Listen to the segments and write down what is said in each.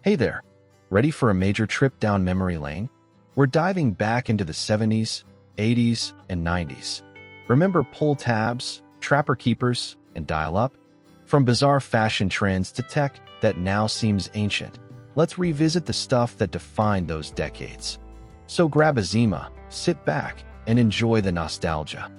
Hey there, ready for a major trip down memory lane? We're diving back into the 70s, 80s, and 90s. Remember pull tabs, trapper keepers, and dial-up? From bizarre fashion trends to tech that now seems ancient, let's revisit the stuff that defined those decades. So grab a Zima, sit back, and enjoy the nostalgia.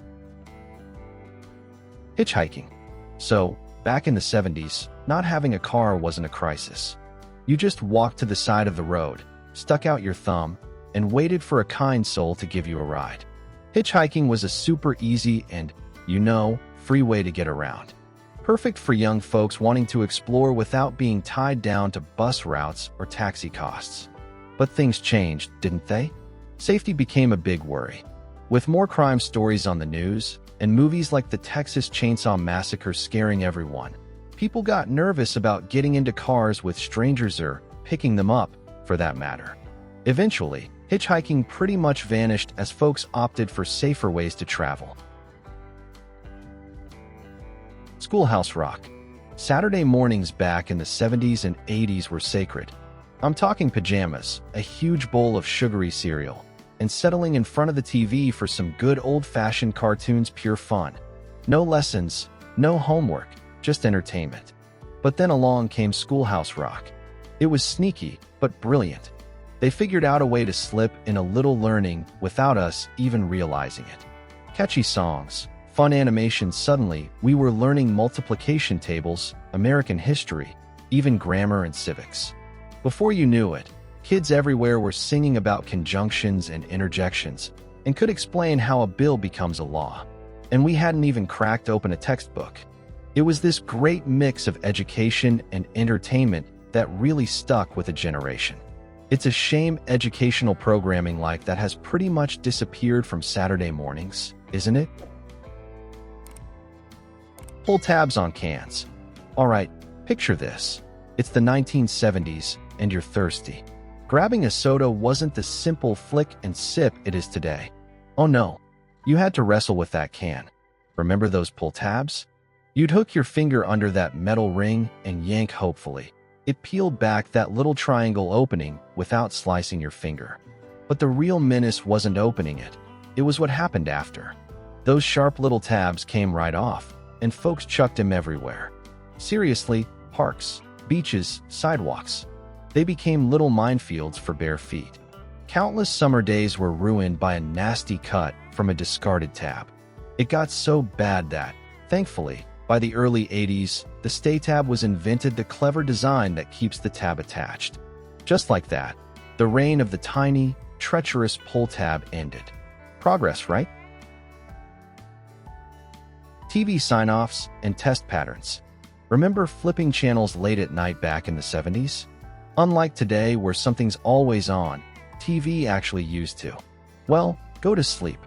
Hitchhiking. So, back in the 70s, not having a car wasn't a crisis. You just walked to the side of the road, stuck out your thumb, and waited for a kind soul to give you a ride. Hitchhiking was a super easy and, free way to get around. Perfect for young folks wanting to explore without being tied down to bus routes or taxi costs. But things changed, didn't they? Safety became a big worry. With more crime stories on the news, and movies like the Texas Chainsaw Massacre scaring everyone, people got nervous about getting into cars with strangers or picking them up, for that matter. Eventually, hitchhiking pretty much vanished as folks opted for safer ways to travel. Schoolhouse Rock. Saturday mornings back in the 70s and 80s were sacred. I'm talking pajamas, a huge bowl of sugary cereal, and settling in front of the TV for some good old-fashioned cartoons, pure fun. No lessons, no homework, just entertainment. But then along came Schoolhouse Rock. It was sneaky, but brilliant. They figured out a way to slip in a little learning without us even realizing it. Catchy songs, fun animations. Suddenly, we were learning multiplication tables, American history, even grammar and civics. Before you knew it, kids everywhere were singing about conjunctions and interjections, and could explain how a bill becomes a law. And we hadn't even cracked open a textbook. It was this great mix of education and entertainment that really stuck with a generation. It's a shame educational programming like that has pretty much disappeared from Saturday mornings, isn't it? Pull tabs on cans. Alright, picture this. It's the 1970s, and you're thirsty. Grabbing a soda wasn't the simple flick and sip it is today. Oh no, you had to wrestle with that can. Remember those pull tabs? You'd hook your finger under that metal ring and yank hopefully. It peeled back that little triangle opening without slicing your finger. But the real menace wasn't opening it. It was what happened after. Those sharp little tabs came right off, and folks chucked them everywhere. Seriously, parks, beaches, sidewalks. They became little minefields for bare feet. Countless summer days were ruined by a nasty cut from a discarded tab. It got so bad that, thankfully, by the early 80s, the stay tab was invented, the clever design that keeps the tab attached. Just like that, the reign of the tiny, treacherous pull tab ended. Progress, right? TV sign-offs and test patterns. Remember flipping channels late at night back in the 70s? Unlike today where something's always on, TV actually used to. Well, go to sleep.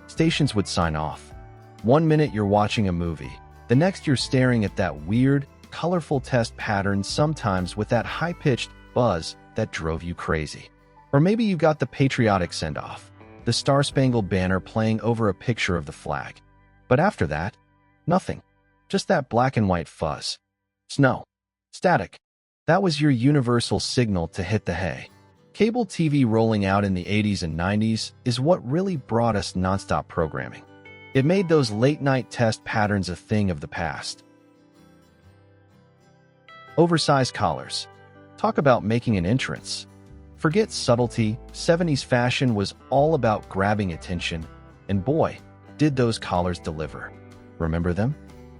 Stations would sign off. 1 minute you're watching a movie, the next you're staring at that weird, colorful test pattern, sometimes with that high-pitched buzz that drove you crazy. Or maybe you got the patriotic send-off, the Star-Spangled Banner playing over a picture of the flag. But after that, nothing. Just that black and white fuzz. Snow. Static. That was your universal signal to hit the hay. Cable TV rolling out in the 80s and 90s is what really brought us nonstop programming. It made those late-night test patterns a thing of the past. Oversized collars. Talk about making an entrance. Forget subtlety, 70s fashion was all about grabbing attention, and boy, did those collars deliver. Remember them?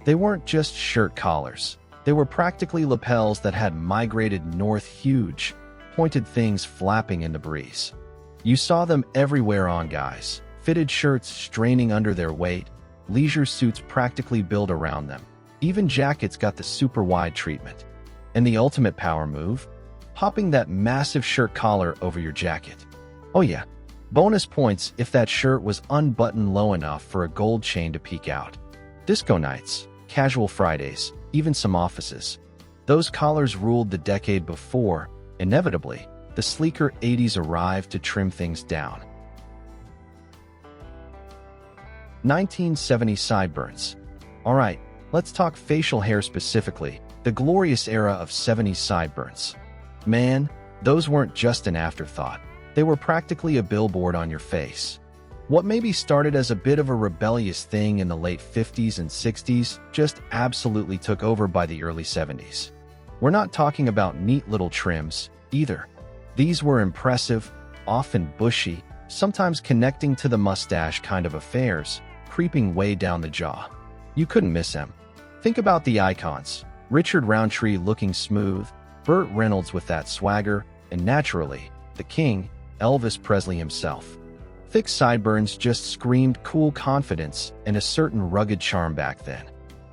They weren't just shirt collars. They were practically lapels that had migrated north, huge, pointed things flapping in the breeze. You saw them everywhere on guys, fitted shirts straining under their weight, leisure suits practically built around them. Even jackets got the super wide treatment. And the ultimate power move? Popping that massive shirt collar over your jacket. Oh yeah, bonus points if that shirt was unbuttoned low enough for a gold chain to peek out. Disco nights, casual Fridays, even some offices. Those collars ruled the decade before, inevitably, the sleeker 80s arrived to trim things down. 1970 sideburns. Alright, let's talk facial hair specifically, the glorious era of 70s sideburns. Man, those weren't just an afterthought. They were practically a billboard on your face. What maybe started as a bit of a rebellious thing in the late 50s and 60s just absolutely took over by the early 70s. We're not talking about neat little trims, either. These were impressive, often bushy, sometimes connecting to the mustache kind of affairs, creeping way down the jaw. You couldn't miss them. Think about the icons. Richard Roundtree looking smooth, Burt Reynolds with that swagger, and naturally, the king, Elvis Presley himself. Thick sideburns just screamed cool confidence and a certain rugged charm back then.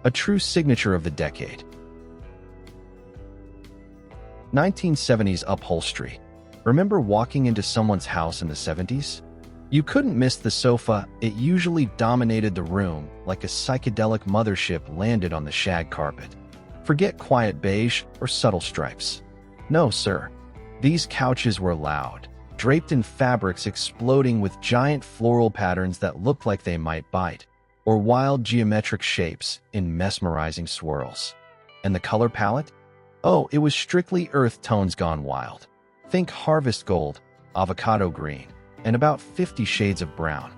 A true signature of the decade. 1970s upholstery. Remember walking into someone's house in the 70s? You couldn't miss the sofa. It usually dominated the room like a psychedelic mothership landed on the shag carpet. Forget quiet beige or subtle stripes. No, sir. These couches were loud, draped in fabrics exploding with giant floral patterns that looked like they might bite, or wild geometric shapes in mesmerizing swirls. And the color palette? Oh, it was strictly earth tones gone wild. Think harvest gold, avocado green, and about 50 shades of brown.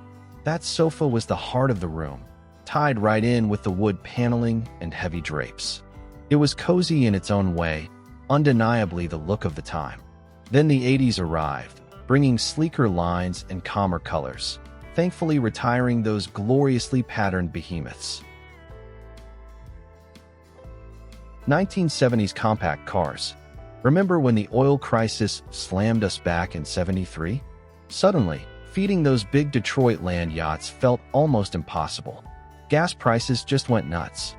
That sofa was the heart of the room, tied right in with the wood paneling and heavy drapes. It was cozy in its own way, undeniably the look of the time. Then the 80s arrived, bringing sleeker lines and calmer colors, thankfully retiring those gloriously patterned behemoths. 1970s compact cars. Remember when the oil crisis slammed us back in '73? Suddenly, feeding those big Detroit land yachts felt almost impossible. Gas prices just went nuts.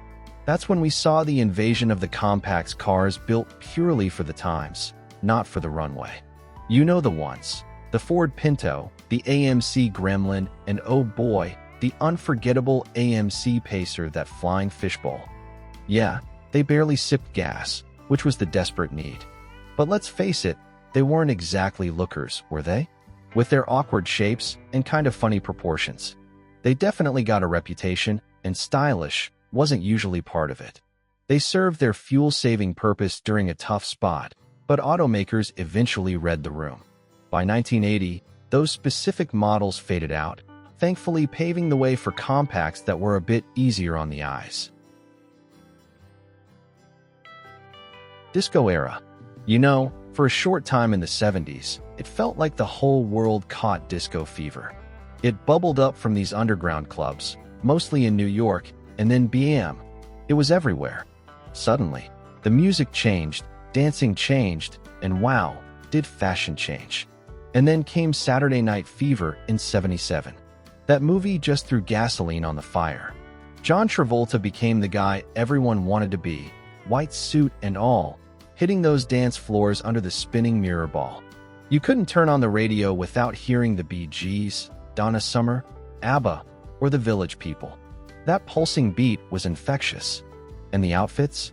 That's when we saw the invasion of the compact cars built purely for the times, not for the runway. You know the ones. The Ford Pinto, the AMC Gremlin, and oh boy, the unforgettable AMC Pacer, that flying fishbowl. Yeah, they barely sipped gas, which was the desperate need. But let's face it, they weren't exactly lookers, were they? With their awkward shapes and kind of funny proportions. They definitely got a reputation, and stylish wasn't usually part of it. They served their fuel-saving purpose during a tough spot, but automakers eventually read the room. By 1980, those specific models faded out, thankfully paving the way for compacts that were a bit easier on the eyes. Disco era. You know, for a short time in the 70s, it felt like the whole world caught disco fever. It bubbled up from these underground clubs, mostly in New York, and then bam, it was everywhere. Suddenly, the music changed, dancing changed, and wow, did fashion change. And then came Saturday Night Fever in '77. That movie just threw gasoline on the fire. John Travolta became the guy everyone wanted to be, white suit and all, hitting those dance floors under the spinning mirror ball. You couldn't turn on the radio without hearing the Bee Gees, Donna Summer, ABBA, or the Village People. That pulsing beat was infectious. And the outfits?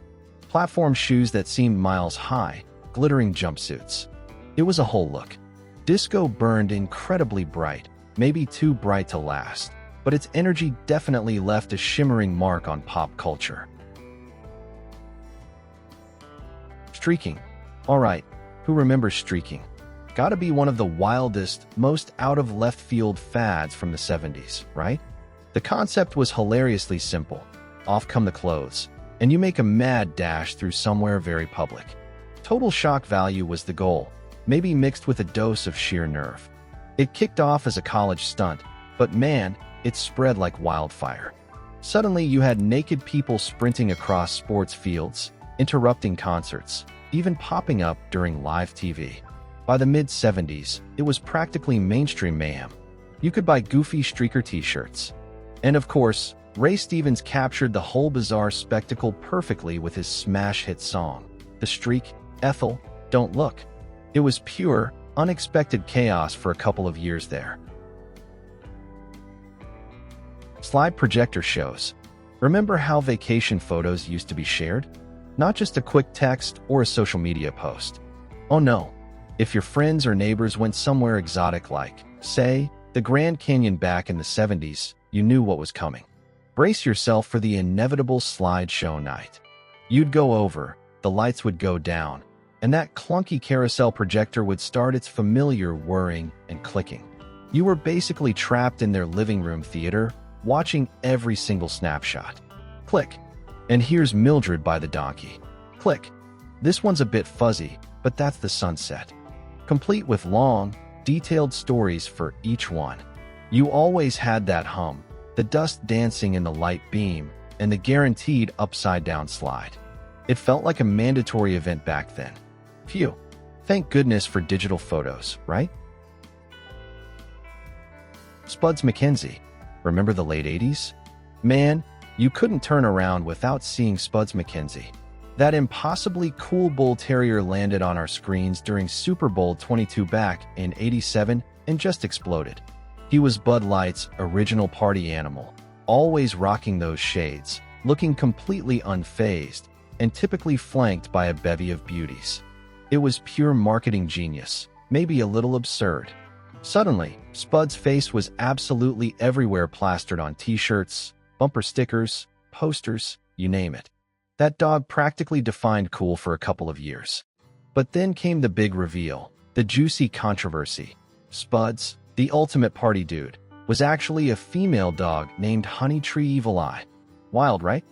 Platform shoes that seemed miles high, glittering jumpsuits. It was a whole look. Disco burned incredibly bright, maybe too bright to last, but its energy definitely left a shimmering mark on pop culture. Streaking. Alright, who remembers streaking? Gotta be one of the wildest, most out-of-left-field fads from the 70s, right? The concept was hilariously simple. Off come the clothes, and you make a mad dash through somewhere very public. Total shock value was the goal, maybe mixed with a dose of sheer nerve. It kicked off as a college stunt, but man, it spread like wildfire. Suddenly you had naked people sprinting across sports fields, interrupting concerts, even popping up during live TV. By the mid-70s, it was practically mainstream mayhem. You could buy goofy streaker t-shirts. And of course, Ray Stevens captured the whole bizarre spectacle perfectly with his smash hit song, The Streak, Ethel, Don't Look. It was pure, unexpected chaos for a couple of years there. Slide projector shows. Remember how vacation photos used to be shared? Not just a quick text or a social media post. Oh no. If your friends or neighbors went somewhere exotic like, say, the Grand Canyon back in the 70s, you knew what was coming. Brace yourself for the inevitable slideshow night. You'd go over, the lights would go down, and that clunky carousel projector would start its familiar whirring and clicking. You were basically trapped in their living room theater, watching every single snapshot. Click. And here's Mildred by the donkey. Click. This one's a bit fuzzy, but that's the sunset. Complete with long, detailed stories for each one. You always had that hum, the dust dancing in the light beam, and the guaranteed upside-down slide. It felt like a mandatory event back then. Phew. Thank goodness for digital photos, right? Spuds MacKenzie. Remember the late 80s? Man, you couldn't turn around without seeing Spuds MacKenzie. That impossibly cool bull terrier landed on our screens during Super Bowl 22 back in '87 and just exploded. He was Bud Light's original party animal, always rocking those shades, looking completely unfazed, and typically flanked by a bevy of beauties. It was pure marketing genius, maybe a little absurd. Suddenly, Spud's face was absolutely everywhere, plastered on t-shirts, bumper stickers, posters, you name it. That dog practically defined cool for a couple of years. But then came the big reveal, the juicy controversy. Spuds, the ultimate party dude, was actually a female dog named Honeytree Evil Eye. Wild, right?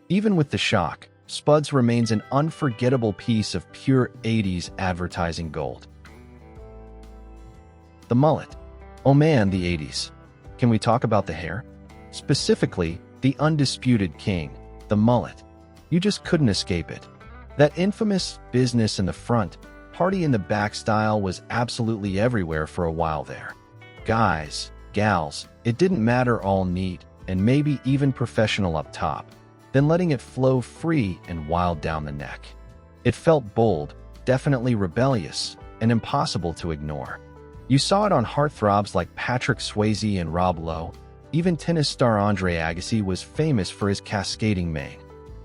Even with the shock, Spuds remains an unforgettable piece of pure 80s advertising gold. The mullet. Oh man, the 80s. Can we talk about the hair? Specifically, the undisputed king, the mullet. You just couldn't escape it. That infamous business in the front, party in the back style was absolutely everywhere for a while there. Guys, gals, it didn't matter, all neat, and maybe even professional up top, then letting it flow free and wild down the neck. It felt bold, definitely rebellious, and impossible to ignore. You saw it on heartthrobs like Patrick Swayze and Rob Lowe. Even tennis star Andre Agassi was famous for his cascading mane.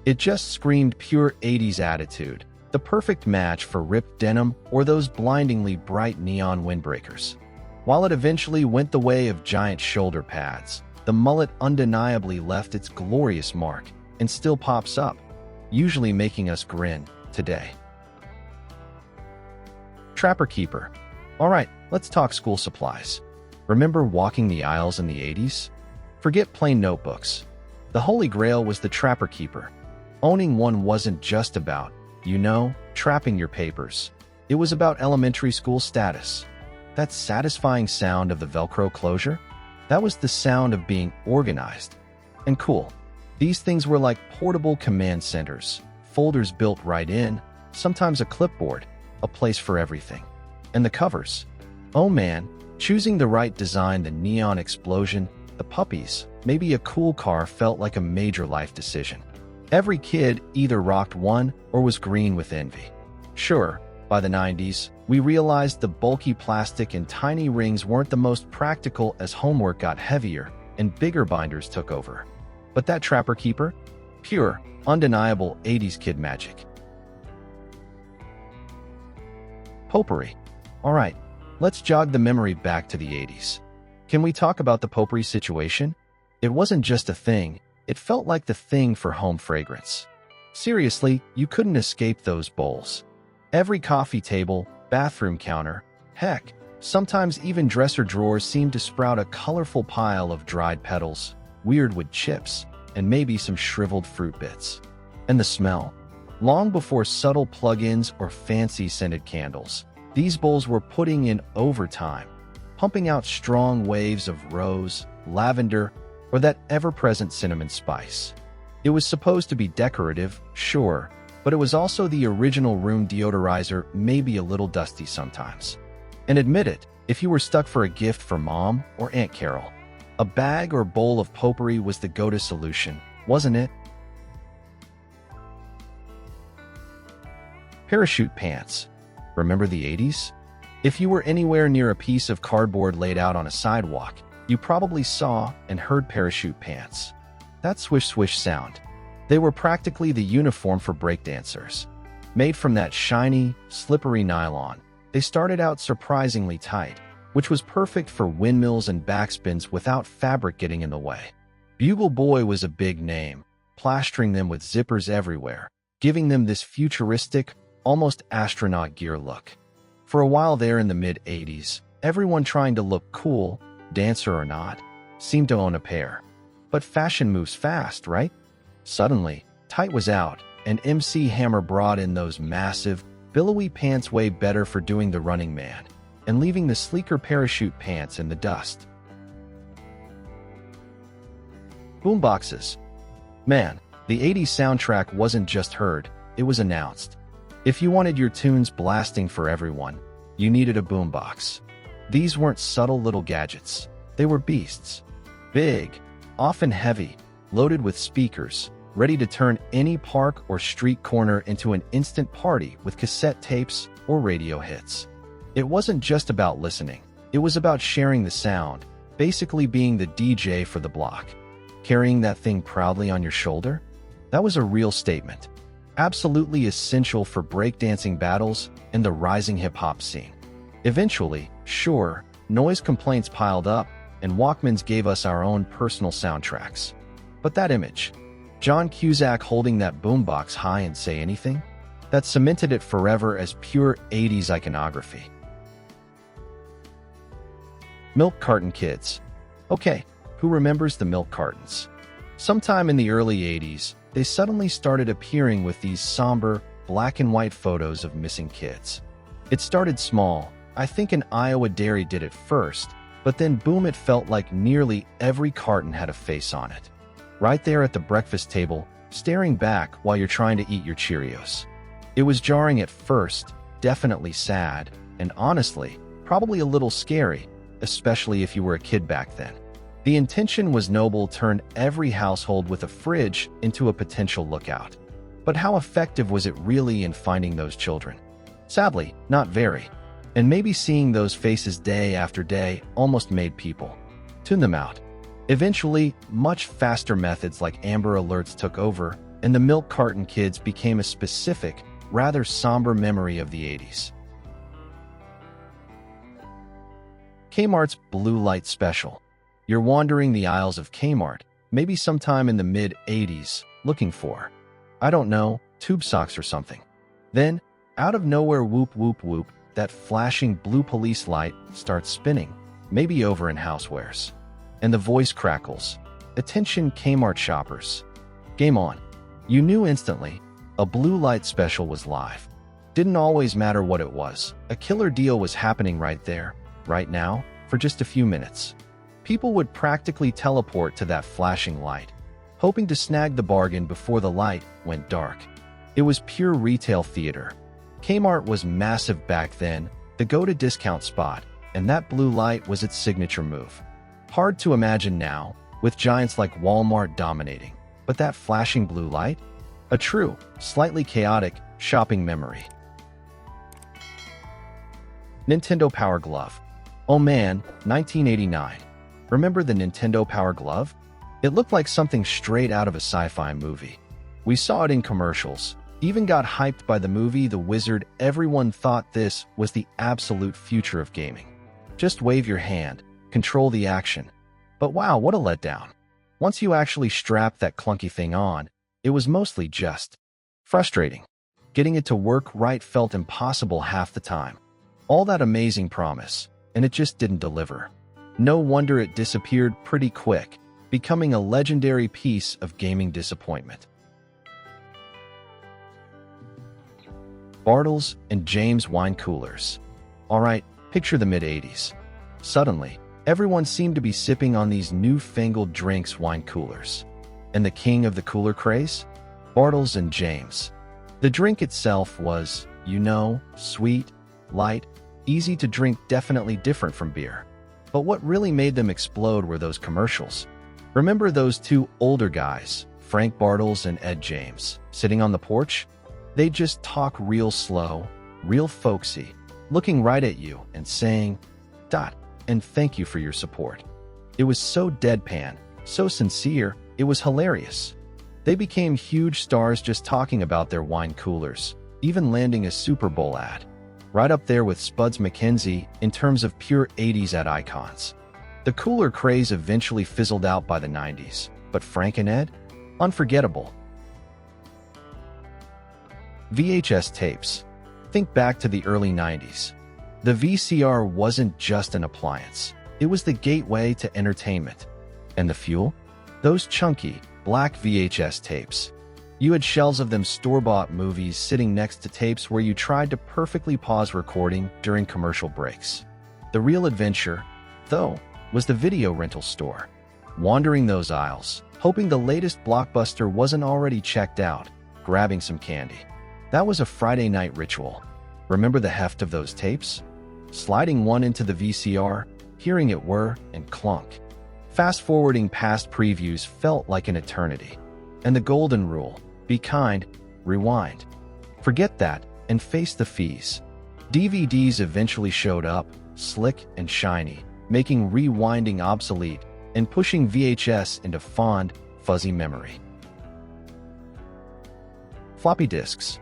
It just screamed pure 80s attitude, the perfect match for ripped denim or those blindingly bright neon windbreakers. While it eventually went the way of giant shoulder pads, the mullet undeniably left its glorious mark and still pops up, usually making us grin today. Trapper Keeper. Alright, let's talk school supplies. Remember walking the aisles in the 80s? Forget plain notebooks. The holy grail was the Trapper Keeper. Owning one wasn't just about, trapping your papers. It was about elementary school status. That satisfying sound of the Velcro closure? That was the sound of being organized and cool. These things were like portable command centers, folders built right in, sometimes a clipboard, a place for everything. And the covers. Oh man, choosing the right design, the neon explosion, the puppies, maybe a cool car felt like a major life decision. Every kid either rocked one or was green with envy. Sure, by the 90s, we realized the bulky plastic and tiny rings weren't the most practical as homework got heavier and bigger binders took over. But that Trapper Keeper? Pure, undeniable 80s kid magic. Potpourri. Alright, let's jog the memory back to the 80s. Can we talk about the potpourri situation? It wasn't just a thing, it felt like the thing for home fragrance. Seriously, you couldn't escape those bowls. Every coffee table, bathroom counter, heck, sometimes even dresser drawers seemed to sprout a colorful pile of dried petals, weird wood chips, and maybe some shriveled fruit bits. And the smell. Long before subtle plug-ins or fancy scented candles, these bowls were putting in overtime, pumping out strong waves of rose, lavender, or that ever-present cinnamon spice. It was supposed to be decorative, sure, but it was also the original room deodorizer, maybe a little dusty sometimes. And admit it, if you were stuck for a gift for Mom or Aunt Carol, a bag or bowl of potpourri was the go-to solution, wasn't it? Parachute pants. Remember the 80s? If you were anywhere near a piece of cardboard laid out on a sidewalk, you probably saw and heard parachute pants. That swish-swish sound. They were practically the uniform for breakdancers. Made from that shiny, slippery nylon, they started out surprisingly tight, which was perfect for windmills and backspins without fabric getting in the way. Bugle Boy was a big name, plastering them with zippers everywhere, giving them this futuristic, almost astronaut gear look. For a while there in the mid-80s, everyone trying to look cool, dancer or not, seemed to own a pair. But fashion moves fast, right? Suddenly, tight was out, and MC Hammer brought in those massive, billowy pants way better for doing the running man, and leaving the sleeker parachute pants in the dust. Boomboxes. Man, the 80s soundtrack wasn't just heard, it was announced. If you wanted your tunes blasting for everyone, you needed a boombox. These weren't subtle little gadgets. They were beasts. Big, often heavy, loaded with speakers, ready to turn any park or street corner into an instant party with cassette tapes or radio hits. It wasn't just about listening. It was about sharing the sound, basically being the DJ for the block. Carrying that thing proudly on your shoulder? That was a real statement. Absolutely essential for breakdancing battles and the rising hip-hop scene. Eventually, sure, noise complaints piled up, and Walkmans gave us our own personal soundtracks. But that image, John Cusack holding that boombox high and say anything, that cemented it forever as pure 80s iconography. Milk carton kids. Okay, who remembers the milk cartons? Sometime in the early 80s, they suddenly started appearing with these somber, black and white photos of missing kids. It started small. I think an Iowa dairy did it first, but then boom, it felt like nearly every carton had a face on it. Right there at the breakfast table, staring back while you're trying to eat your Cheerios. It was jarring at first, definitely sad, and honestly, probably a little scary, especially if you were a kid back then. The intention was noble, turn every household with a fridge into a potential lookout. But how effective was it really in finding those children? Sadly, not very. And maybe seeing those faces day after day almost made people tune them out. Eventually, much faster methods like Amber Alerts took over, and the milk carton kids became a specific, rather somber memory of the 80s. Kmart's Blue Light Special. You're wandering the aisles of Kmart, maybe sometime in the mid-80s, looking for, I don't know, tube socks or something. Then, out of nowhere, whoop whoop whoop, that flashing blue police light starts spinning, maybe over in housewares. And the voice crackles. Attention Kmart shoppers. Game on. You knew instantly, a blue light special was live. Didn't always matter what it was. A killer deal was happening right there, right now, for just a few minutes. People would practically teleport to that flashing light, hoping to snag the bargain before the light went dark. It was pure retail theater. Kmart was massive back then, the go-to discount spot, and that blue light was its signature move. Hard to imagine now, with giants like Walmart dominating, but that flashing blue light? A true, slightly chaotic shopping memory. Nintendo Power Glove. Oh man, 1989. Remember the Nintendo Power Glove? It looked like something straight out of a sci-fi movie. We saw it in commercials, even got hyped by the movie The Wizard. Everyone thought this was the absolute future of gaming. Just wave your hand, control the action. But wow, what a letdown. Once you actually strapped that clunky thing on, it was mostly just frustrating. Getting it to work right felt impossible half the time. All that amazing promise, and it just didn't deliver. No wonder it disappeared pretty quick, becoming a legendary piece of gaming disappointment. Bartles and Jaymes wine coolers. Alright, picture the mid-80s. Suddenly, everyone seemed to be sipping on these newfangled drinks, wine coolers. And the king of the cooler craze? Bartles and Jaymes. The drink itself was, sweet, light, easy to drink, definitely different from beer. But what really made them explode were those commercials. Remember those two older guys, Frank Bartles and Ed Jaymes, sitting on the porch? They'd just talk real slow, real folksy, looking right at you and saying, and thank you for your support. It was so deadpan, so sincere, it was hilarious. They became huge stars just talking about their wine coolers, even landing a Super Bowl ad. Right up there with Spuds MacKenzie in terms of pure 80s ad icons. The cooler craze eventually fizzled out by the 90s, but Frank and Ed? Unforgettable. VHS tapes. Think back to the early 90s. The VCR wasn't just an appliance. It was the gateway to entertainment. And the fuel? Those chunky, black VHS tapes. You had shelves of them store-bought movies sitting next to tapes where you tried to perfectly pause recording during commercial breaks. The real adventure, though, was the video rental store. Wandering those aisles, hoping the latest blockbuster wasn't already checked out, grabbing some candy. That was a Friday night ritual. Remember the heft of those tapes? Sliding one into the VCR, hearing it whir and clunk. Fast-forwarding past previews felt like an eternity. And the golden rule, be kind, rewind. Forget that and face the fees. DVDs eventually showed up, slick and shiny, making rewinding obsolete and pushing VHS into fond, fuzzy memory. Floppy disks.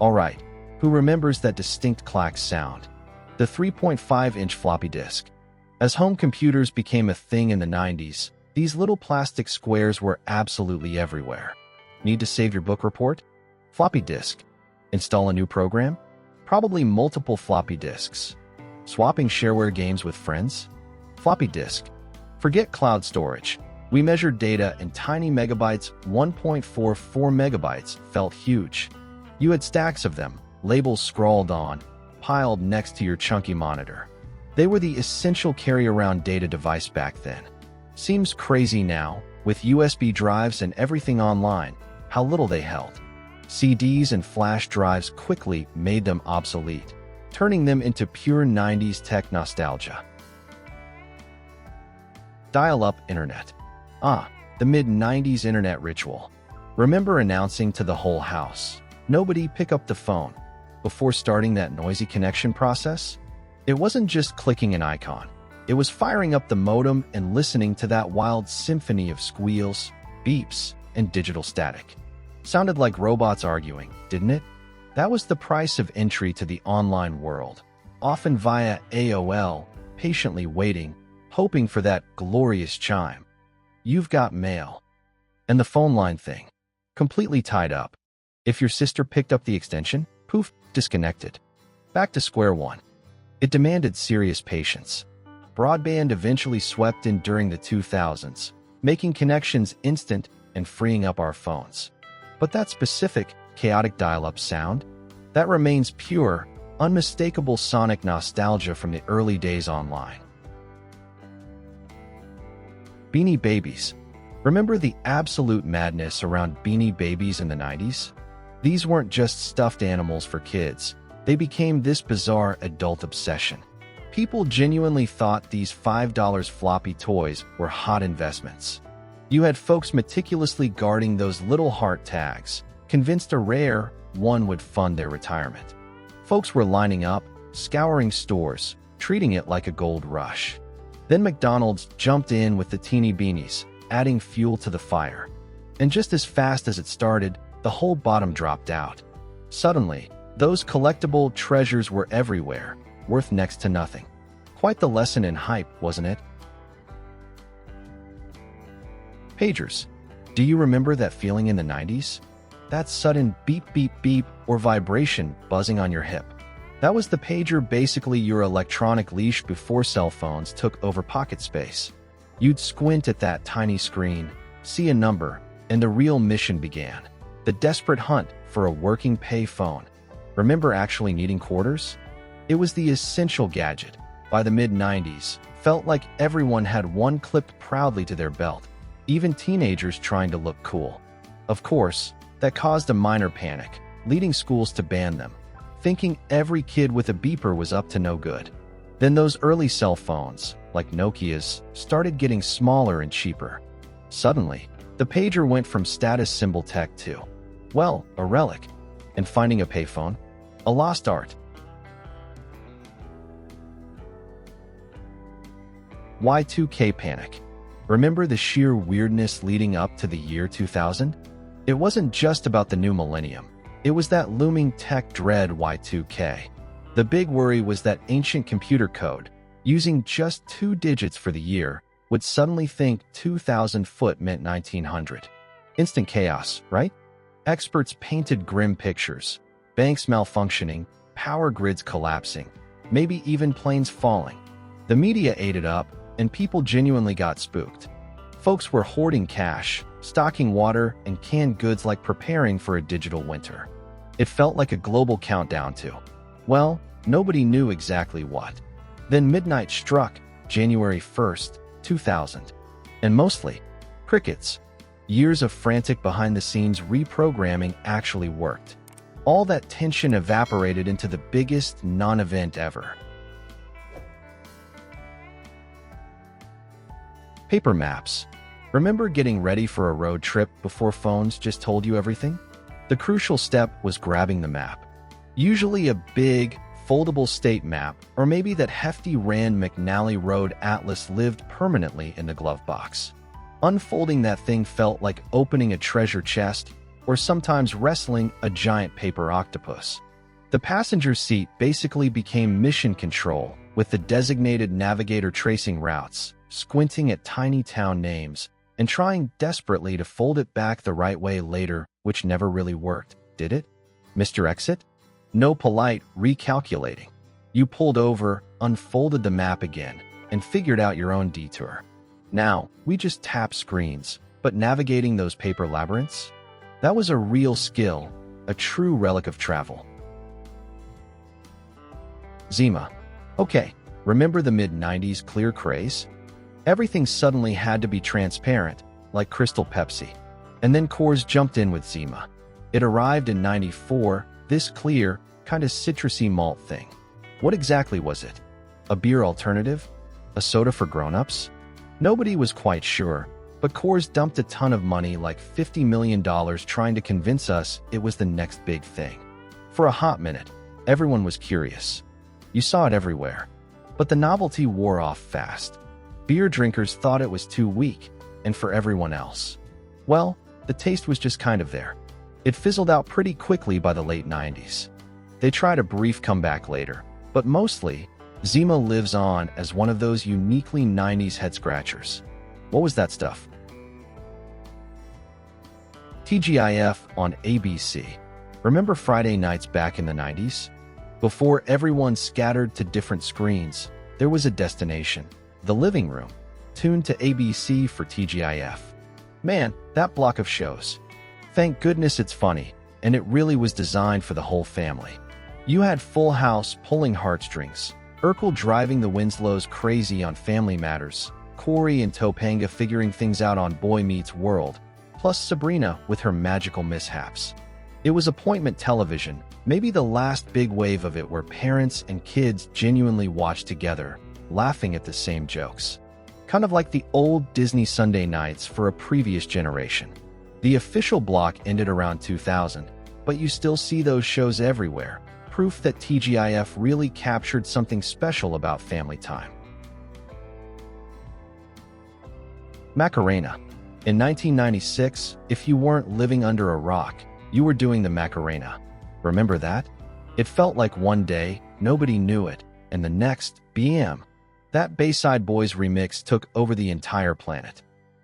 Alright, who remembers that distinct clack sound? The 3.5-inch floppy disk. As home computers became a thing in the 90s, these little plastic squares were absolutely everywhere. Need to save your book report? Floppy disk. Install a new program? Probably multiple floppy disks. Swapping shareware games with friends? Floppy disk. Forget cloud storage. We measured data in tiny megabytes. 1.44 megabytes felt huge. You had stacks of them, labels scrawled on, piled next to your chunky monitor. They were the essential carry-around data device back then. Seems crazy now, with USB drives and everything online, how little they held. CDs and flash drives quickly made them obsolete, turning them into pure 90s tech nostalgia. Dial-up internet. The mid-90s internet ritual. Remember announcing to the whole house, "Nobody pick up the phone," before starting that noisy connection process? It wasn't just clicking an icon. It was firing up the modem and listening to that wild symphony of squeals, beeps, and digital static. Sounded like robots arguing, didn't it? That was the price of entry to the online world, often via AOL, patiently waiting, hoping for that glorious chime. You've got mail. And the phone line thing. Completely tied up. If your sister picked up the extension, poof, disconnected. Back to square one. It demanded serious patience. Broadband eventually swept in during the 2000s, making connections instant and freeing up our phones. But that specific, chaotic dial-up sound, that remains pure, unmistakable sonic nostalgia from the early days online. Beanie Babies. Remember the absolute madness around Beanie Babies in the 90s? These weren't just stuffed animals for kids. They became this bizarre adult obsession. People genuinely thought these $5 floppy toys were hot investments. You had folks meticulously guarding those little heart tags, convinced a rare one would fund their retirement. Folks were lining up, scouring stores, treating it like a gold rush. Then McDonald's jumped in with the teeny beanies, adding fuel to the fire. And just as fast as it started, the whole bottom dropped out. Suddenly, those collectible treasures were everywhere, worth next to nothing. Quite the lesson in hype, wasn't it? Pagers. Do you remember that feeling in the 90s? That sudden beep beep beep or vibration buzzing on your hip. That was the pager, basically your electronic leash before cell phones took over pocket space. You'd squint at that tiny screen, see a number, and the real mission began. The desperate hunt for a working pay phone. Remember actually needing quarters? It was the essential gadget. By the mid-90s, felt like everyone had one clipped proudly to their belt, even teenagers trying to look cool. Of course, that caused a minor panic, leading schools to ban them, thinking every kid with a beeper was up to no good. Then those early cell phones, like Nokia's, started getting smaller and cheaper. Suddenly, the pager went from status symbol tech to, well, a relic, and finding a payphone, a lost art. Y2K Panic. Remember the sheer weirdness leading up to the year 2000? It wasn't just about the new millennium. It was that looming tech dread Y2K. The big worry was that ancient computer code, using just 2 digits for the year, would suddenly think 2000 foot meant 1900. Instant chaos, right? Experts painted grim pictures. Banks malfunctioning, power grids collapsing, maybe even planes falling. The media ate it up, and people genuinely got spooked. Folks were hoarding cash, stocking water and canned goods like preparing for a digital winter. It felt like a global countdown to, well, nobody knew exactly what. Then midnight struck, January 1st, 2000. And mostly, crickets. Years of frantic behind-the-scenes reprogramming actually worked. All that tension evaporated into the biggest non-event ever. Paper maps. Remember getting ready for a road trip before phones just told you everything? The crucial step was grabbing the map. Usually a big, foldable state map, or maybe that hefty Rand McNally Road Atlas lived permanently in the glove box. Unfolding that thing felt like opening a treasure chest, or sometimes wrestling a giant paper octopus. The passenger seat basically became mission control, with the designated navigator tracing routes, squinting at tiny town names, and trying desperately to fold it back the right way later, which never really worked, did it? Mr. Exit? No polite recalculating. You pulled over, unfolded the map again, and figured out your own detour. Now, we just tap screens, but navigating those paper labyrinths? That was a real skill, a true relic of travel. Zima. Okay, remember the mid-90s clear craze? Everything suddenly had to be transparent, like Crystal Pepsi. And then Coors jumped in with Zima. It arrived in '94, this clear, kinda citrusy malt thing. What exactly was it? A beer alternative? A soda for grown-ups? Nobody was quite sure, but Coors dumped a ton of money, like $50 million, trying to convince us it was the next big thing. For a hot minute, everyone was curious. You saw it everywhere. But the novelty wore off fast. Beer drinkers thought it was too weak, and for everyone else, well, the taste was just kind of there. It fizzled out pretty quickly by the late 90s. They tried a brief comeback later, but mostly, Zima lives on as one of those uniquely 90s head-scratchers. What was that stuff? TGIF on ABC. Remember Friday nights back in the 90s? Before everyone scattered to different screens, there was a destination, the living room, tuned to ABC for TGIF. Man, that block of shows. Thank goodness it's funny, and it really was designed for the whole family. You had Full House pulling heartstrings, Urkel driving the Winslows crazy on Family Matters, Corey and Topanga figuring things out on Boy Meets World, plus Sabrina with her magical mishaps. It was appointment television, maybe the last big wave of it where parents and kids genuinely watched together, laughing at the same jokes. Kind of like the old Disney Sunday nights for a previous generation. The official block ended around 2000, but you still see those shows everywhere, proof that TGIF really captured something special about family time. Macarena. In 1996, if you weren't living under a rock, you were doing the Macarena. Remember that? It felt like one day, nobody knew it, and the next, BM. That Bayside Boys remix took over the entire planet.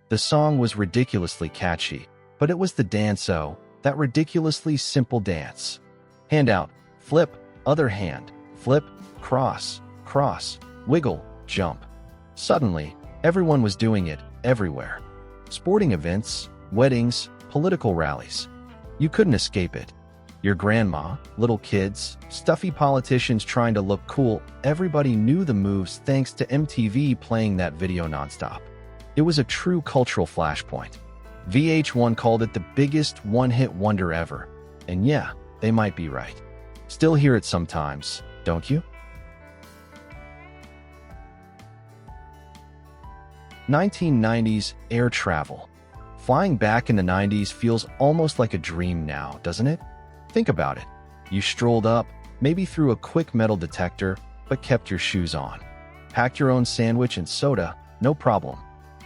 The song was ridiculously catchy, but it was the dance-o, that ridiculously simple dance. Hand out, flip, other hand, flip, cross, cross, wiggle, jump. Suddenly, everyone was doing it, everywhere. Sporting events, weddings, political rallies. You couldn't escape it. Your grandma, little kids, stuffy politicians trying to look cool, everybody knew the moves thanks to MTV playing that video nonstop. It was a true cultural flashpoint. VH1 called it the biggest one-hit wonder ever. And yeah, they might be right. Still hear it sometimes, don't you? 1990s air travel. Flying back in the 90s feels almost like a dream now, doesn't it? Think about it. You strolled up, maybe through a quick metal detector, but kept your shoes on. Packed your own sandwich and soda, no problem.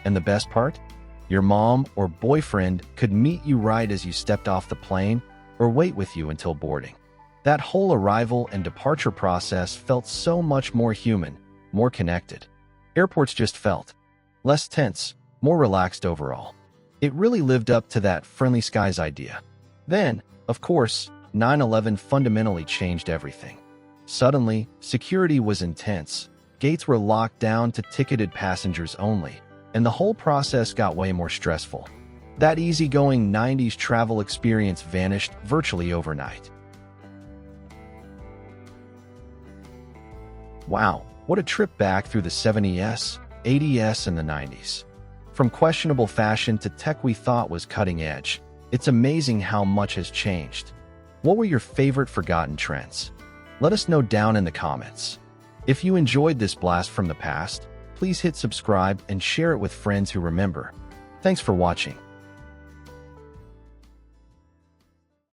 And the best part? Your mom or boyfriend could meet you right as you stepped off the plane or wait with you until boarding. That whole arrival and departure process felt so much more human, more connected. Airports just felt less tense, more relaxed overall. It really lived up to that friendly skies idea. Then, of course, 9/11 fundamentally changed everything. Suddenly, security was intense. Gates were locked down to ticketed passengers only, and the whole process got way more stressful. That easygoing 90s travel experience vanished virtually overnight. Wow, what a trip back through the 70s, 80s, and the 90s. From questionable fashion to tech we thought was cutting edge, it's amazing how much has changed. What were your favorite forgotten trends? Let us know down in the comments. If you enjoyed this blast from the past, please hit subscribe and share it with friends who remember. Thanks for watching.